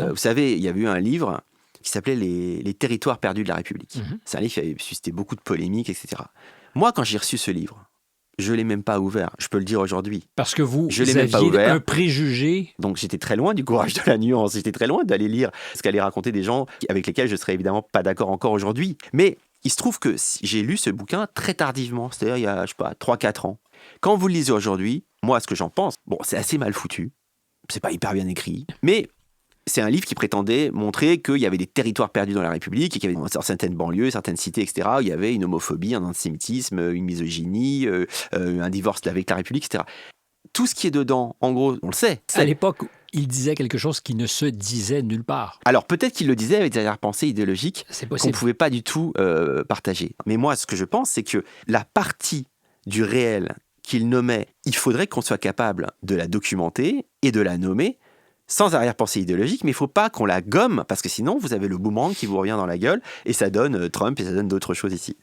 Vous savez, il y avait eu un livre qui s'appelait les territoires perdus de la République. C'est un livre qui avait suscité beaucoup de polémiques, etc. Moi, quand j'ai reçu ce livre, je ne l'ai même pas ouvert. Je peux le dire aujourd'hui. Parce que vous Je l'ai même pas aviez ouvert. un préjugé. Donc j'étais très loin du courage de la nuance. J'étais très loin d'aller lire ce qu'allaient raconter des gens avec lesquels je serais évidemment pas d'accord encore aujourd'hui. Mais il se trouve que j'ai lu ce bouquin très tardivement, c'est-à-dire il y a, je sais pas, 3-4 ans. Quand vous le lisez aujourd'hui, moi, ce que j'en pense, bon, c'est assez mal foutu. C'est pas hyper bien écrit. Mais c'est un livre qui prétendait montrer qu'il y avait des territoires perdus dans la République et qu'il y avait dans certaines banlieues, certaines cités, etc., où il y avait une homophobie, un antisémitisme, une misogynie, un divorce avec la République, etc. Tout ce qui est dedans, en gros, on le sait. À l'époque, il disait quelque chose qui ne se disait nulle part. Alors peut-être qu'il le disait avec des arrière-pensées idéologiques qu'on ne pouvait pas du tout partager. Mais moi, ce que je pense, c'est que la partie du réel qu'il nommait, il faudrait qu'on soit capable de la documenter et de la nommer sans arrière-pensée idéologique, mais il ne faut pas qu'on la gomme, parce que sinon, vous avez le boomerang qui vous revient dans la gueule, et ça donne Trump, et ça donne d'autres choses ici.